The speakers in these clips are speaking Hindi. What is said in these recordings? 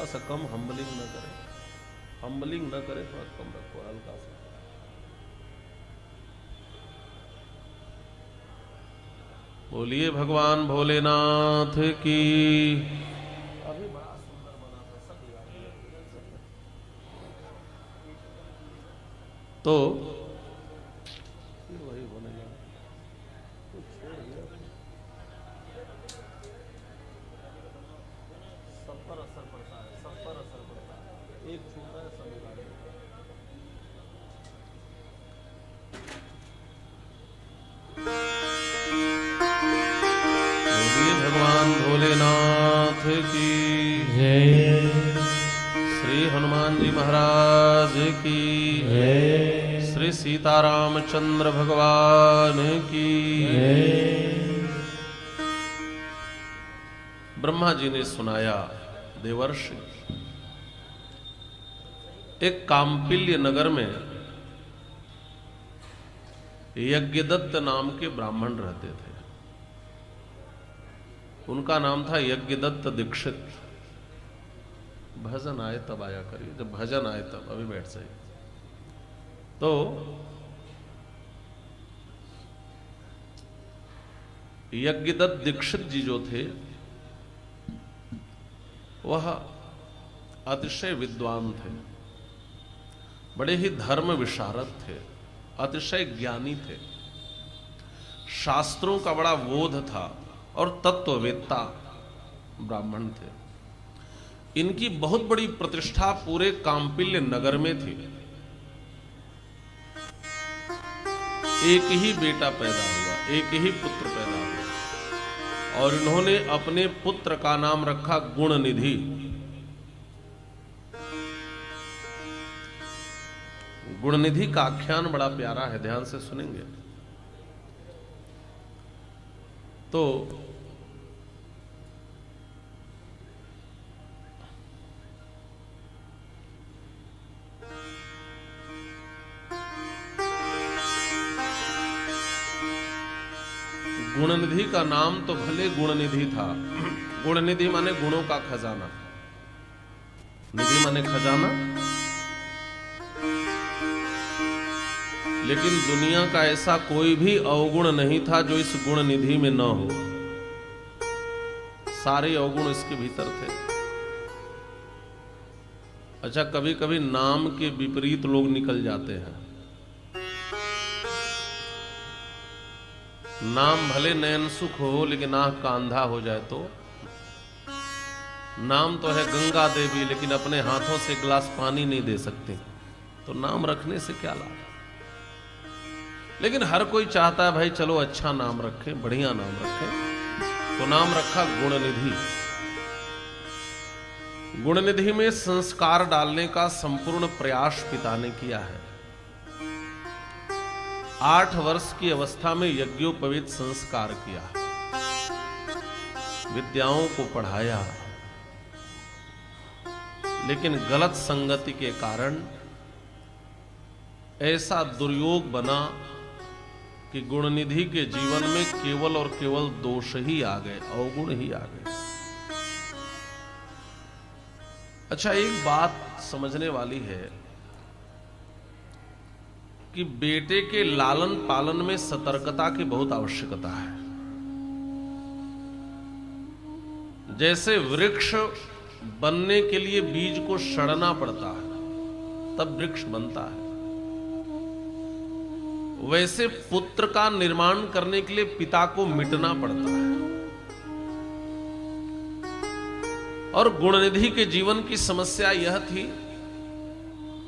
सा कम, हम्बलिंग न करे, हम्बलिंग न करे, थोड़ा कम रखो, हल्का सा। बोलिए भगवान भोलेनाथ की। अभी बड़ा सुंदर बना था, सब बिगाड़ दिया। तो फिर वही होने लगा, तो छोड़ दिया। सब पर असर पड़ता है, सब पर असर पड़ता है। एक छूटा है, सब बिगाड़ दिया। भगवान भोलेनाथ की जय। श्री हनुमान जी महाराज की जय। श्री सीतारामचंद्र भगवान की जय। ब्रह्मा जी ने सुनाया, देवर्षि, एक काम्पिल्य नगर में यज्ञदत्त नाम के ब्राह्मण रहते थे। उनका नाम था यज्ञदत्त दीक्षित। भजन आए तब आया करिए, जब भजन आए तब, अभी बैठ जाइए। तो यज्ञदत्त दीक्षित जी जो थे, वह अतिशय विद्वान थे, बड़े ही धर्म विशारद थे, अतिशय ज्ञानी थे, शास्त्रों का बड़ा बोध था और तत्ववेत्ता ब्राह्मण थे। इनकी बहुत बड़ी प्रतिष्ठा पूरे काम्पिल्य नगर में थी। एक ही बेटा पैदा हुआ, एक ही पुत्र पैदा हुआ, और इन्होंने अपने पुत्र का नाम रखा गुणनिधि। गुणनिधि का आख्यान बड़ा प्यारा है, ध्यान से सुनेंगे तो गुणनिधि का नाम तो भले गुणनिधि था। गुणनिधि माने गुणों का खजाना, निधि माने खजाना। लेकिन दुनिया का ऐसा कोई भी अवगुण नहीं था जो इस गुण निधि में न हो। सारे अवगुण इसके भीतर थे। अच्छा, कभी कभी नाम के विपरीत लोग निकल जाते हैं। नाम भले नयन सुख हो, लेकिन आंख का अंधा हो जाए तो। नाम तो है गंगा देवी, लेकिन अपने हाथों से गिलास पानी नहीं दे सकते, तो नाम रखने से क्या लाभ। लेकिन हर कोई चाहता है भाई चलो अच्छा नाम रखें, बढ़िया नाम रखें, तो नाम रखा गुणनिधि। गुणनिधि में संस्कार डालने का संपूर्ण प्रयास पिता ने किया है। 8 वर्ष की अवस्था में यज्ञोपवीत संस्कार किया, विद्याओं को पढ़ाया, लेकिन गलत संगति के कारण ऐसा दुर्योग बना कि गुणनिधि के जीवन में केवल और केवल दोष ही आ गए, अवगुण ही आ गए। अच्छा, एक बात समझने वाली है कि बेटे के लालन पालन में सतर्कता की बहुत आवश्यकता है। जैसे वृक्ष बनने के लिए बीज को सड़ना पड़ता है, तब वृक्ष बनता है, वैसे पुत्र का निर्माण करने के लिए पिता को मिटना पड़ता है। और गुणनिधि के जीवन की समस्या यह थी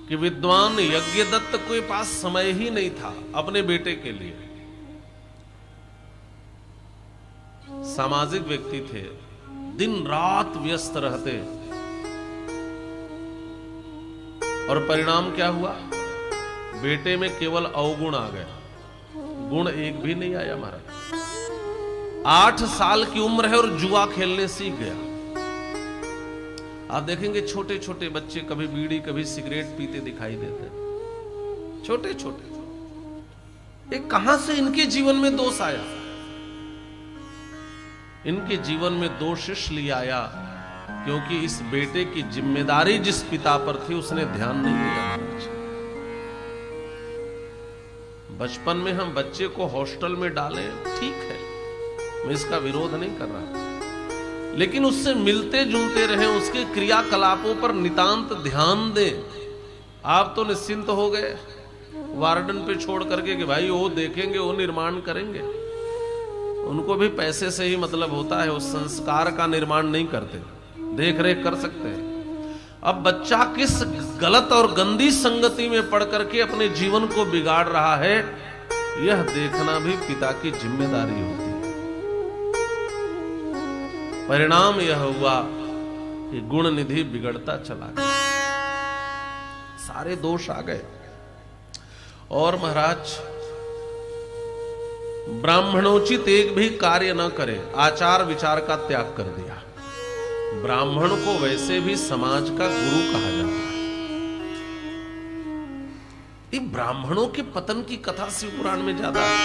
कि विद्वान यज्ञदत्त के पास समय ही नहीं था अपने बेटे के लिए। सामाजिक व्यक्ति थे, दिन रात व्यस्त रहते, और परिणाम क्या हुआ? बेटे में केवल अवगुण आ गए, गुण एक भी नहीं आया। महाराज 8 साल की उम्र है और जुआ खेलने सीख गया। आप देखेंगे छोटे छोटे बच्चे कभी बीड़ी कभी सिगरेट पीते दिखाई देते हैं, छोटे छोटे। ये कहां से इनके जीवन में दोष आया? इनके जीवन में दोष इसलिए आया क्योंकि इस बेटे की जिम्मेदारी जिस पिता पर थी उसने ध्यान नहीं दिया। बचपन में हम बच्चे को हॉस्टल में डालें, ठीक है, मैं इसका विरोध नहीं कर रहा, लेकिन उससे मिलते जुलते रहें, उसके क्रियाकलापों पर नितांत ध्यान दें। आप तो निश्चिंत हो गए वार्डन पे छोड़ करके कि भाई वो देखेंगे, वो निर्माण करेंगे। उनको भी पैसे से ही मतलब होता है, उस संस्कार का निर्माण नहीं करते, देख रेख कर सकते हैं। अब बच्चा किस गलत और गंदी संगति में पड़ करके अपने जीवन को बिगाड़ रहा है, यह देखना भी पिता की जिम्मेदारी होती है। परिणाम यह हुआ कि गुण निधि बिगड़ता चला गया, सारे दोष आ गए। और महाराज ब्राह्मणोचित एक भी कार्य न करे, आचार विचार का त्याग कर दिया। ब्राह्मण को वैसे भी समाज का गुरु कहा जाता है। ये ब्राह्मणों के पतन की कथा शिव पुराण में ज्यादा है।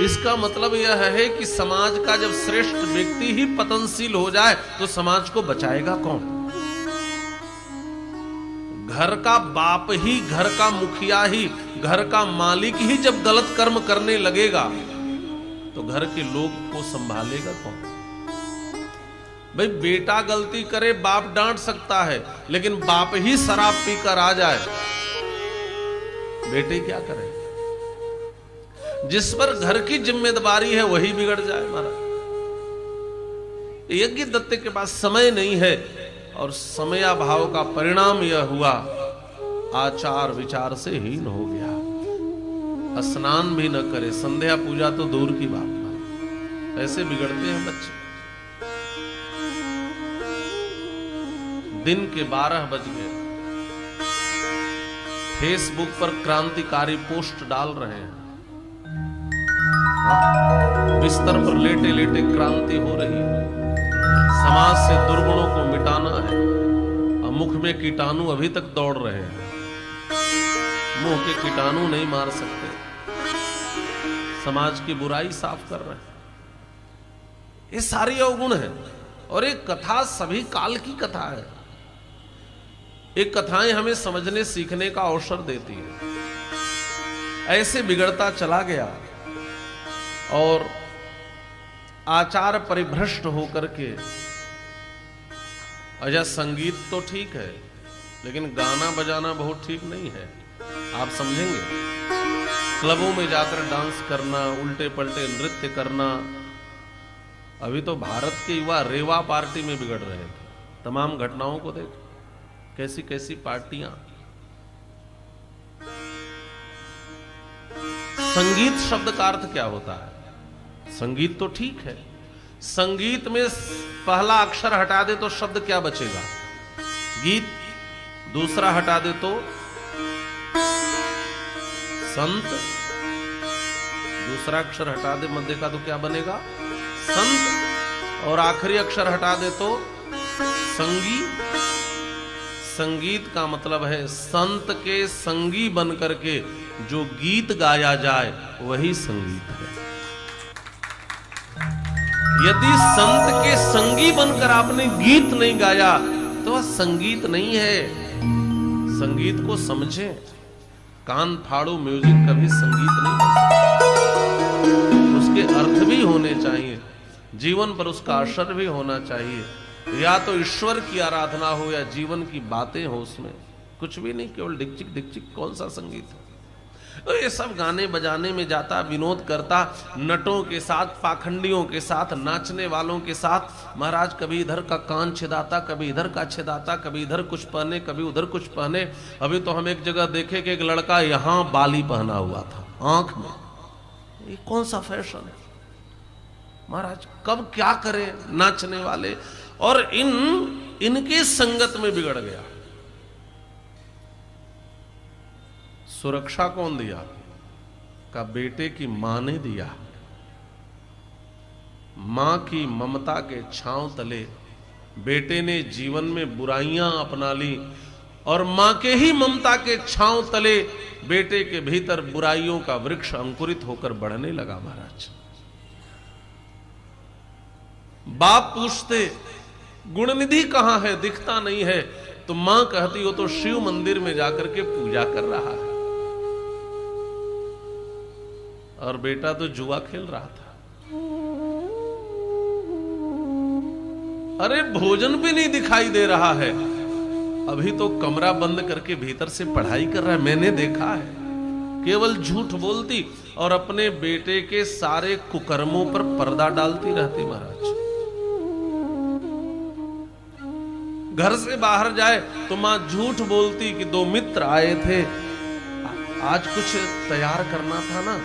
इसका मतलब यह है कि समाज का जब श्रेष्ठ व्यक्ति ही पतनशील हो जाए तो समाज को बचाएगा कौन? घर का बाप ही, घर का मुखिया ही, घर का मालिक ही जब गलत कर्म करने लगेगा तो घर के लोग को संभालेगा कौन? भाई बेटा गलती करे बाप डांट सकता है, लेकिन बाप ही शराब पीकर आ जाए, बेटे क्या करे? जिस पर घर की जिम्मेदारी है वही बिगड़ जाए। महाराज यज्ञ दत्त के पास समय नहीं है, और समयाभाव का परिणाम यह हुआ आचार विचार से हीन हो गया। स्नान भी न करे, संध्या पूजा तो दूर की बात। ऐसे बिगड़ते हैं बच्चे। दिन के 12 बज गए, फेसबुक पर क्रांतिकारी पोस्ट डाल रहे हैं। बिस्तर पर लेटे लेटे क्रांति हो रही है, समाज से दुर्गुणों को मिटाना है, और मुख में कीटाणु अभी तक दौड़ रहे हैं। मुंह के कीटाणु नहीं मार सकते, समाज की बुराई साफ कर रहे हैं। ये सारी अवगुण है। और एक कथा सभी काल की कथा है। एक कथाएं हमें समझने सीखने का अवसर देती है। ऐसे बिगड़ता चला गया और आचार परिभ्रष्ट होकर के। अच्छा, संगीत तो ठीक है, लेकिन गाना बजाना बहुत ठीक नहीं है। आप समझेंगे, क्लबों में जाकर डांस करना, उल्टे पलटे नृत्य करना। अभी तो भारत के युवा रेवा पार्टी में बिगड़ रहे थे। तमाम घटनाओं को देख, कैसी कैसी पार्टियां। संगीत शब्द का अर्थ क्या होता है? संगीत तो ठीक है, संगीत में पहला अक्षर हटा दे तो शब्द क्या बचेगा? गीत। दूसरा हटा दे तो संत। दूसरा अक्षर हटा दे मध्य का तो क्या बनेगा? संत। और आखिरी अक्षर हटा दे तो संगी। संगीत का मतलब है संत के संगी बनकर के जो गीत गाया जाए वही संगीत है। यदि संत के संगी बनकर आपने गीत नहीं गाया तो वह संगीत नहीं है। संगीत को समझें। कान फाड़ो म्यूजिक कभी संगीत नहीं बन सकता। उसके अर्थ भी होने चाहिए, जीवन पर उसका असर भी होना चाहिए। या तो ईश्वर की आराधना हो या जीवन की बातें हो, उसमें कुछ भी नहीं, केवल डिकचिक डिकचिक। कौन सा संगीत है? तो ये सब गाने बजाने में जाता, विनोद करता, नटों के साथ, पाखंडियों के साथ, नाचने वालों के साथ। महाराज कभी इधर का कान छिदाता, कभी इधर का छिदाता, कभी इधर कुछ पहने, कभी उधर कुछ पहने। अभी तो हम एक जगह देखे कि एक लड़का यहां बाली पहना हुआ था आंख में। ये कौन सा फैशन है महाराज? कब क्या करे नाचने वाले। और इनके संगत में बिगड़ गया। सुरक्षा कौन दिया? का बेटे की मां ने दिया। मां की ममता के छांव तले बेटे ने जीवन में बुराइयां अपना ली, और मां के ही ममता के छांव तले बेटे के भीतर बुराइयों का वृक्ष अंकुरित होकर बढ़ने लगा। महाराज बाप पूछते, गुण निधि कहां है, दिखता नहीं है। तो मां कहती हो तो शिव मंदिर में जाकर के पूजा कर रहा है, और बेटा तो जुआ खेल रहा था। अरे भोजन भी नहीं दिखाई दे रहा है, अभी तो कमरा बंद करके भीतर से पढ़ाई कर रहा है, मैंने देखा है। केवल झूठ बोलती और अपने बेटे के सारे कुकर्मों पर पर्दा डालती रहती महाराज। घर से बाहर जाए तो मां झूठ बोलती कि 2 मित्र आए थे, आज कुछ तैयार करना था ना,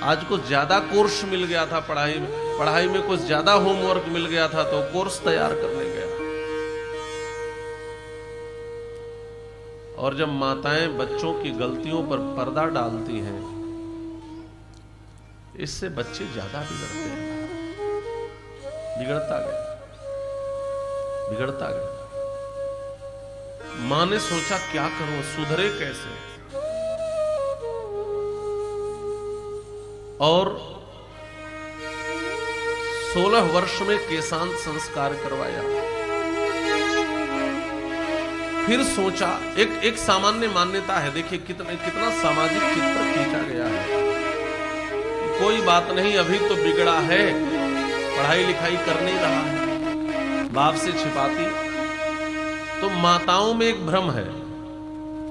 आज कुछ ज्यादा कोर्स मिल गया था, पढ़ाई में कुछ ज्यादा होमवर्क मिल गया था, तो कोर्स तैयार करने गया। और जब माताएं बच्चों की गलतियों पर पर्दा डालती हैं, इससे बच्चे ज्यादा बिगड़ते हैं। बिगड़ता गया। मां ने सोचा क्या करूं, सुधरे कैसे, और 16 वर्ष में केशांत संस्कार करवाया। फिर सोचा, एक सामान्य मान्यता है, देखिए कितना सामाजिक चित्र खींचा गया है। कोई बात नहीं, अभी तो बिगड़ा है, पढ़ाई लिखाई कर नहीं रहा है, बाप से छिपाती। तो माताओं में एक भ्रम है,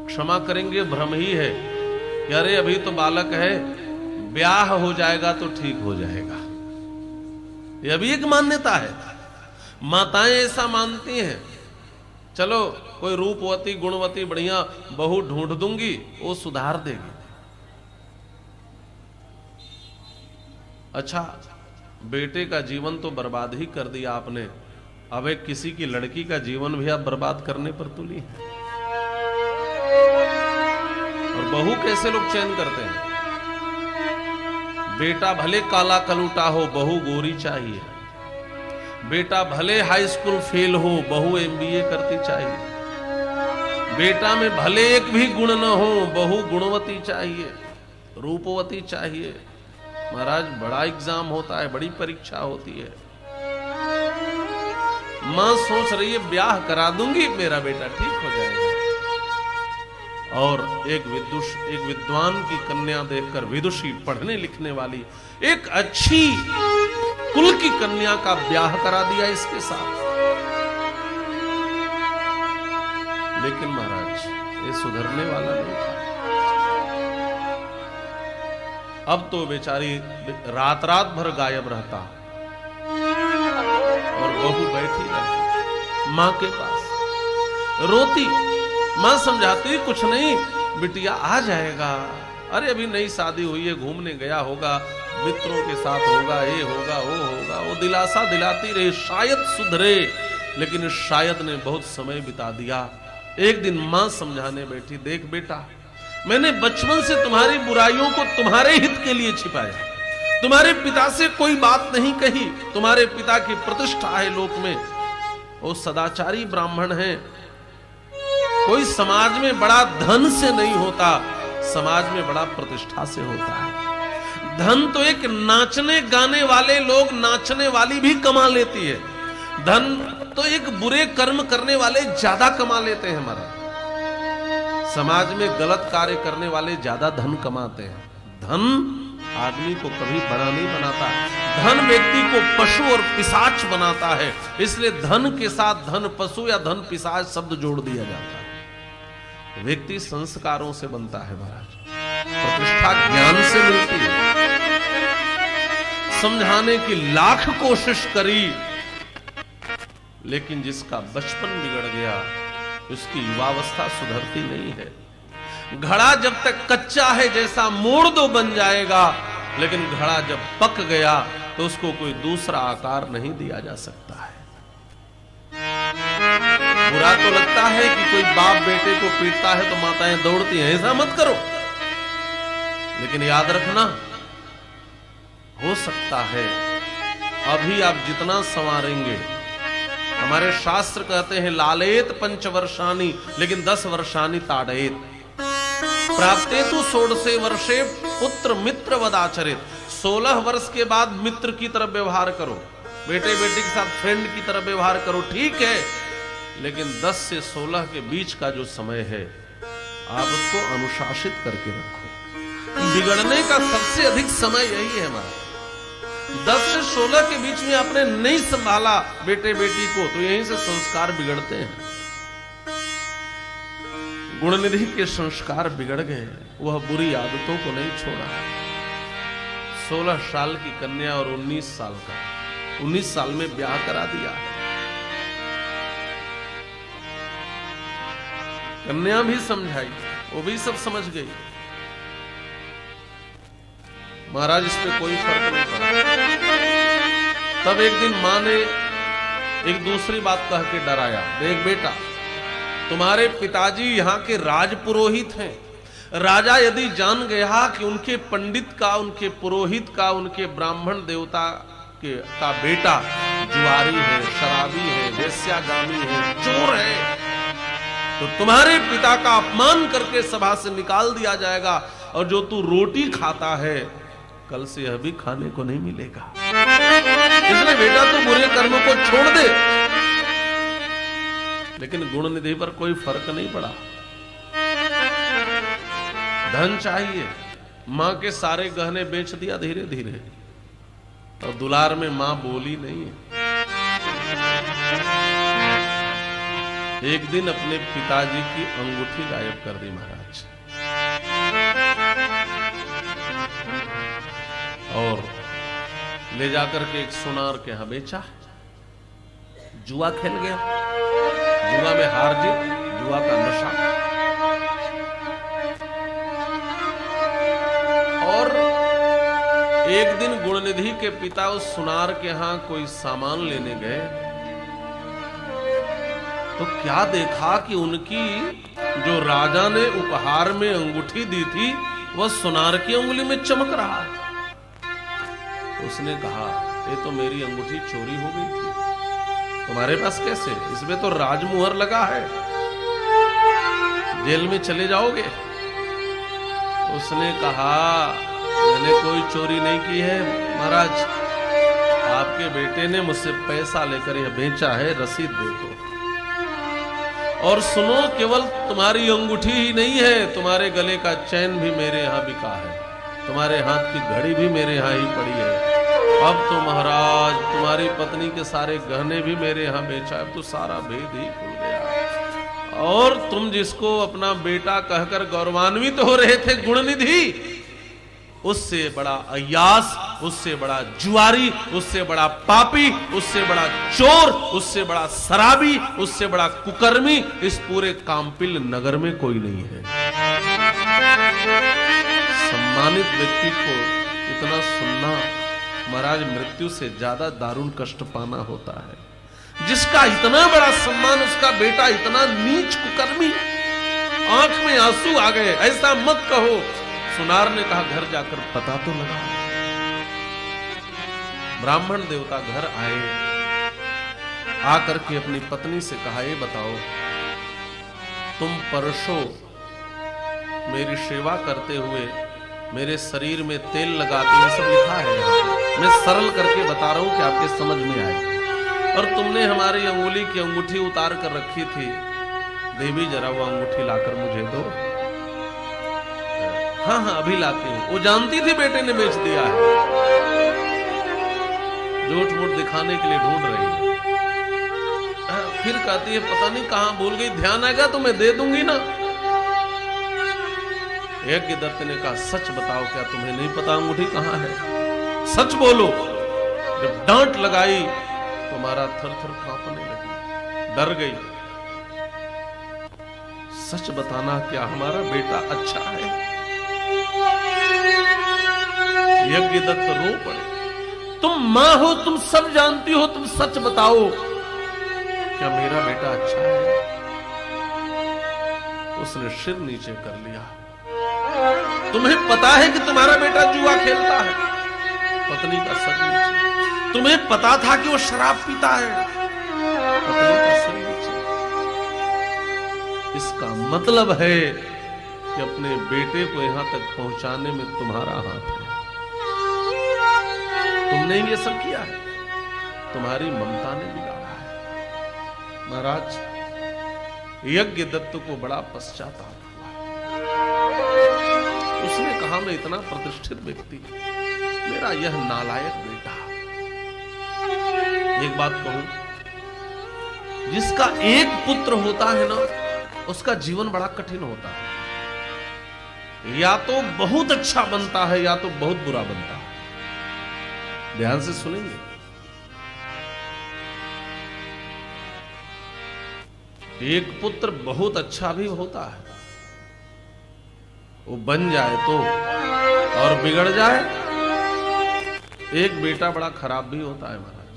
क्षमा करेंगे भ्रम ही है कि अरे अभी तो बालक है, ब्याह हो जाएगा तो ठीक हो जाएगा। यह भी एक मान्यता है, माताएं ऐसा मानती हैं। चलो कोई रूपवती गुणवती बढ़िया बहू ढूंढ दूंगी, वो सुधार देगी। अच्छा, बेटे का जीवन तो बर्बाद ही कर दिया आपने, अब एक किसी की लड़की का जीवन भी आप बर्बाद करने पर तुली है। और बहू कैसे लोग चयन करते हैं, बेटा भले काला कलूटा हो, बहू गोरी चाहिए। बेटा भले हाई स्कूल फेल हो, बहू MBA करती चाहिए। बेटा में भले एक भी गुण न हो, बहू गुणवती चाहिए, रूपवती चाहिए। महाराज बड़ा एग्जाम होता है, बड़ी परीक्षा होती है। मां सोच रही है ब्याह करा दूंगी, मेरा बेटा ठीक हो जाएगा। और एक विद्वान की कन्या देखकर, विदुषी पढ़ने लिखने वाली एक अच्छी कुल की कन्या का ब्याह करा दिया इसके साथ। लेकिन महाराज ये सुधरने वाला नहीं था। अब तो बेचारी रात भर गायब रहता और बहू बैठी रहती मां के पास, रोती। मां समझाती कुछ नहीं बिटिया, आ जाएगा, अरे अभी नई शादी हुई है, घूमने गया होगा, मित्रों के साथ होगा, ये होगा वो होगा। वो दिलासा दिलाती रही, शायद सुधरे। लेकिन शायद ने बहुत समय बिता दिया। एक दिन मां समझाने बैठी, देख बेटा, मैंने बचपन से तुम्हारी बुराइयों को तुम्हारे हित के लिए छिपाया, तुम्हारे पिता से कोई बात नहीं कही। तुम्हारे पिता की प्रतिष्ठा है लोक में, वो सदाचारी ब्राह्मण हैं। कोई समाज में बड़ा धन से नहीं होता, समाज में बड़ा प्रतिष्ठा से होता है। धन तो एक नाचने गाने वाले लोग, नाचने वाली भी कमा लेती है। धन तो एक बुरे कर्म करने वाले ज्यादा कमा लेते हैं। हमारा समाज में गलत कार्य करने वाले ज्यादा धन कमाते हैं। धन आदमी को कभी बड़ा नहीं बनाता, धन व्यक्ति को पशु और पिशाच बनाता है। इसलिए धन के साथ धन पशु या धन पिशाच शब्द जोड़ दिया जाता है। व्यक्ति संस्कारों से बनता है महाराज, प्रतिष्ठा ज्ञान से मिलती है। समझाने की लाख कोशिश करी, लेकिन जिसका बचपन बिगड़ गया उसकी युवावस्था सुधरती नहीं है। घड़ा जब तक कच्चा है जैसा मोड़ दो बन जाएगा, लेकिन घड़ा जब पक गया तो उसको कोई दूसरा आकार नहीं दिया जा सकता है। बुरा तो लगता है कि कोई बाप बेटे को पीटता है तो माताएं दौड़ती हैं, ऐसा मत करो। लेकिन याद रखना, हो सकता है अभी आप जितना संवारेंगे, हमारे शास्त्र कहते हैं लालेत 5 वर्षानी, लेकिन 10 वर्षानी ताड़ेत। प्राप्तेतु 16 वर्षे पुत्र मित्र वदाचरित। 16 वर्ष के बाद मित्र की तरफ व्यवहार करो, बेटे बेटी के साथ फ्रेंड की तरह व्यवहार करो, ठीक है, लेकिन 10 से 16 के बीच का जो समय है आप उसको अनुशासित करके रखो। बिगड़ने का सबसे अधिक समय यही है हमारा। 10 से 16 के बीच में आपने नहीं संभाला बेटे बेटी को तो यहीं से संस्कार बिगड़ते हैं। गुणनिधि के संस्कार बिगड़ गए, वह बुरी आदतों को नहीं छोड़ा। 16 साल की कन्या और 19 साल का, 19 साल में ब्याह करा दिया है। कन्या भी समझाई, वो भी सब समझ गई। महाराज इस पे कोई फर्क नहीं पड़ा। तब एक दिन मां ने एक दूसरी बात कह के डराया, देख बेटा, तुम्हारे पिताजी यहाँ के राजपुरोहित हैं। राजा यदि जान गया कि उनके पंडित का, उनके पुरोहित का, उनके ब्राह्मण देवता का बेटा जुआरी है, शराबी है, वेश्यागामी है, चोर है, तो तुम्हारे पिता का अपमान करके सभा से निकाल दिया जाएगा और जो तू रोटी खाता है कल से यह भी खाने को नहीं मिलेगा। इसलिए बेटा तू बुरे कर्मों को छोड़ दे। लेकिन गुणनिधि पर कोई फर्क नहीं पड़ा। धन चाहिए, मां के सारे गहने बेच दिया धीरे धीरे, और दुलार में मां बोली नहीं है। एक दिन अपने पिताजी की अंगूठी गायब कर दी महाराज, और ले जाकर के एक सुनार के यहां बेचा। जुआ खेल गया, जुआ में हार जीत, जुआ का नशा। और एक दिन गुणनिधि के पिता उस सुनार के यहां कोई सामान लेने गए तो क्या देखा कि उनकी जो राजा ने उपहार में अंगूठी दी थी वह सुनार की उंगली में चमक रहा। उसने कहा, ये तो मेरी अंगूठी चोरी हो गई थी, तुम्हारे पास कैसे? इसमें तो राजमुहर लगा है, जेल में चले जाओगे। उसने कहा, मैंने कोई चोरी नहीं की है महाराज, आपके बेटे ने मुझसे पैसा लेकर यह बेचा है, रसीद दे दो। और सुनो, केवल तुम्हारी अंगूठी ही नहीं है, तुम्हारे गले का चैन भी मेरे यहां बिका है, तुम्हारे हाथ की घड़ी भी मेरे यहां ही पड़ी है। अब तो महाराज तुम्हारी पत्नी के सारे गहने भी मेरे यहां बेचा है, अब तो सारा भेद ही खुल गया। और तुम जिसको अपना बेटा कहकर गौरवान्वित हो रहे थे गुणनिधि, उससे बड़ा अय्यास, उससे बड़ा जुआरी, उससे बड़ा पापी, उससे बड़ा चोर, उससे बड़ा शराबी, उससे बड़ा कुकर्मी इस पूरे काम्पिल नगर में कोई नहीं है। सम्मानित व्यक्ति को इतना सुनना महाराज मृत्यु से ज्यादा दारुण कष्ट पाना होता है। जिसका इतना बड़ा सम्मान, उसका बेटा इतना नीच कुकर्मी। आंख में आंसू आ गए, ऐसा मत कहो। सुनार ने कहा, घर जाकर पता तो लगा। ब्राह्मण देवता घर आए, आकर के अपनी पत्नी से कहा, ये बताओ, तुम परसों मेरी सेवा करते हुए मेरे शरीर में तेल लगाते हैं, सब लिखा है यहाँ। मैं सरल करके बता रहा हूं कि आपके समझ में आए। और तुमने हमारी अंगुली की अंगूठी उतार कर रखी थी, देवी जरा वो अंगूठी लाकर मुझे दो। हाँ हाँ अभी लाती हूं। वो जानती थी बेटे ने बेच दिया है, झूठ मूठ दिखाने के लिए ढूंढ रही है। फिर कहती है, पता नहीं कहां भूल गई, ध्यान आएगा तो मैं दे दूंगी ना। यज्ञदत्त ने कहा, सच बताओ, क्या तुम्हें नहीं पता अंगूठी कहां है? सच बोलो। जब डांट लगाई तो मारा थर थर कांपने लगी, डर गई। सच बताना, क्या हमारा बेटा अच्छा है? यज्ञदत्त रो पड़े। तुम मां हो, तुम सब जानती हो, तुम सच बताओ, क्या मेरा बेटा अच्छा है? उसने सिर नीचे कर लिया। तुम्हें पता है कि तुम्हारा बेटा जुआ खेलता है? पत्नी का सर नीचे। तुम्हें पता था कि वो शराब पीता है? पत्नी का सर नीचे। इसका मतलब है कि अपने बेटे को यहां तक पहुंचाने में तुम्हारा हाथ है। तुमने ये सब किया है। तुम्हारी ममता ने बिगाड़ा है। महाराज, यज्ञ दत्त को बड़ा पश्चाताप हुआ। उसने कहा, मैं इतना प्रतिष्ठित व्यक्ति, मेरा यह नालायक बेटा। एक बात कहूं, जिसका एक पुत्र होता है ना, उसका जीवन बड़ा कठिन होता है। या तो बहुत अच्छा बनता है या तो बहुत बुरा बनता है। ध्यान से सुनेंगे। एक पुत्र बहुत अच्छा भी होता है, वो बन जाए तो, और बिगड़ जाए। एक बेटा बड़ा खराब भी होता है महाराज,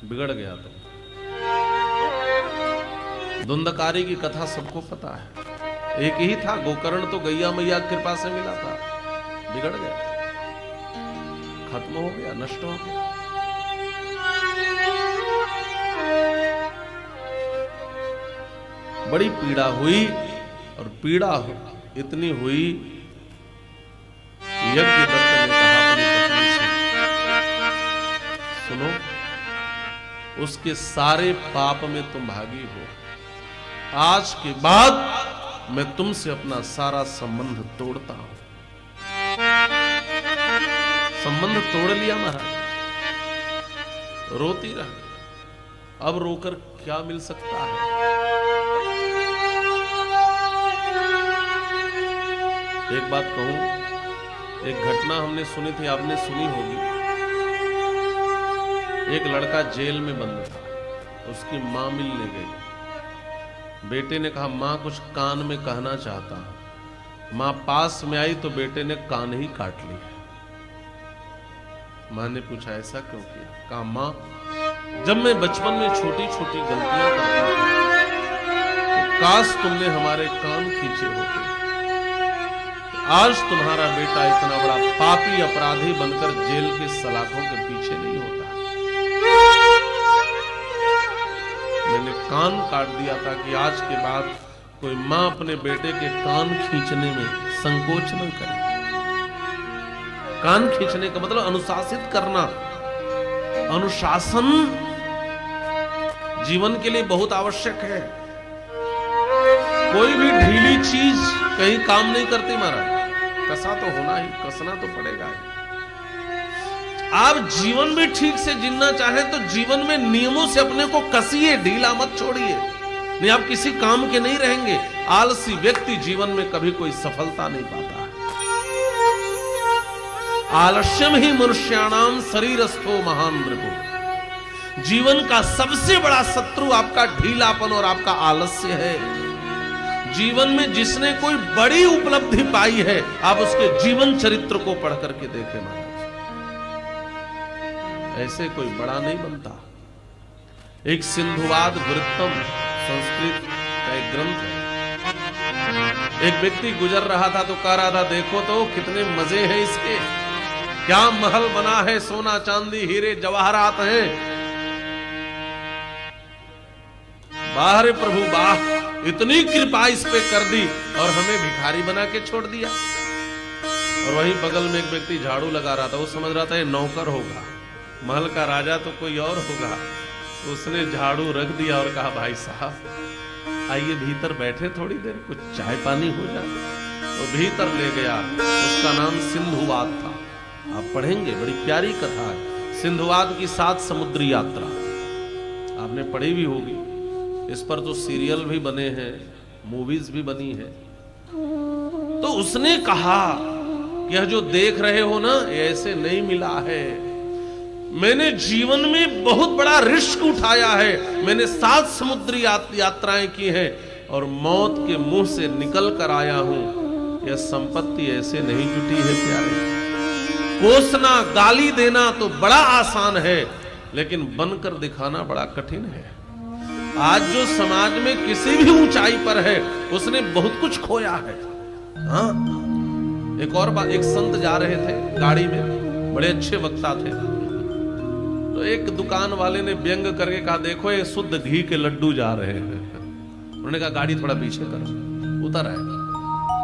बिगड़ गया तो। धुंधकारी की कथा सबको पता है। एक ही था, गोकर्ण तो गैया मैया की कृपा से मिला था, बिगड़ गया, खत्म हो गया, नष्ट हो गया। बड़ी पीड़ा हुई, और पीड़ा इतनी हुई, यज्ञदत्त ने कहा अपनी पत्नी से, सुनो, उसके सारे पाप में तुम भागी हो। आज के बाद मैं तुमसे अपना सारा संबंध तोड़ता हूं। संबंध तोड़ लिया महाराज, रोती रह। अब रोकर क्या मिल सकता है? एक बात कहूं, एक घटना हमने सुनी थी, आपने सुनी होगी। एक लड़का जेल में बंद था, उसकी मां मिलने गई। बेटे ने कहा, मां कुछ कान में कहना चाहता हूं। मां पास में आई तो बेटे ने कान ही काट लिया। मां ने पूछा, ऐसा क्यों किया? कहा, मां, जब मैं बचपन में छोटी छोटी गलतियां करता था, तो काश तुमने हमारे कान खींचे होते। आज तुम्हारा बेटा इतना बड़ा पापी अपराधी बनकर जेल के सलाखों के पीछे नहीं होता। मैंने कान काट दिया था कि आज के बाद कोई मां अपने बेटे के कान खींचने में संकोच न करे। कान खींचने का मतलब अनुशासित करना। अनुशासन जीवन के लिए बहुत आवश्यक है। कोई भी ढीली चीज कहीं काम नहीं करती महाराज। कसा तो होना ही, कसना तो पड़ेगा ही। आप जीवन में ठीक से जीना चाहें तो जीवन में नियमों से अपने को कसिए, ढीला मत छोड़िए, नहीं आप किसी काम के नहीं रहेंगे। आलसी व्यक्ति जीवन में कभी कोई सफलता नहीं पाता है। आलस्यम ही मनुष्याणाम शरीरस्थो महान मृगो। जीवन का सबसे बड़ा शत्रु आपका ढीलापन और आपका आलस्य है। जीवन में जिसने कोई बड़ी उपलब्धि पाई है, आप उसके जीवन चरित्र को पढ़ करके देखें महाराज, ऐसे कोई बड़ा नहीं बनता। एक सिंधुवाद वृत्तम संस्कृत का एक ग्रंथ है। एक व्यक्ति गुजर रहा था तो कह रहा था, देखो तो कितने मजे हैं इसके, क्या महल बना है, सोना चांदी हीरे जवाहरात हैं। बाहर प्रभु बाह, इतनी कृपा इस पे कर दी और हमें भिखारी बना के छोड़ दिया। और वहीं बगल में एक व्यक्ति झाड़ू लगा रहा था, वो समझ रहा था ये नौकर होगा, महल का राजा तो कोई और होगा। तो उसने झाड़ू रख दिया और कहा, भाई साहब आइए भीतर बैठे थोड़ी देर, कुछ चाय पानी हो जाए। तो भीतर ले गया। उसका नाम सिंधुवाद था। आप पढ़ेंगे, बड़ी प्यारी कथा है। सिंधुवाद की 7 समुद्री यात्रा आपने पढ़ी भी होगी। इस पर तो सीरियल भी बने हैं, मूवीज भी बनी है। तो उसने कहा, यह जो देख रहे हो ना, ऐसे नहीं मिला है। मैंने जीवन में बहुत बड़ा रिस्क उठाया है। मैंने 7 समुद्री यात्राएं की हैं और मौत के मुंह से निकल कर आया हूं। यह संपत्ति ऐसे नहीं जुटी है प्यारे। कोसना, गाली देना तो बड़ा आसान है, लेकिन बनकर दिखाना बड़ा कठिन है। आज जो समाज में किसी भी ऊंचाई पर है, उसने बहुत कुछ खोया है। हाँ, एक और बात, एक संत जा रहे थे गाड़ी में, बड़े अच्छे वक्ता थे। तो एक दुकान वाले ने व्यंग करके कहा, देखो ये शुद्ध घी के लड्डू जा रहे हैं। उन्होंने कहा, गाड़ी थोड़ा पीछे करो। उतर आए,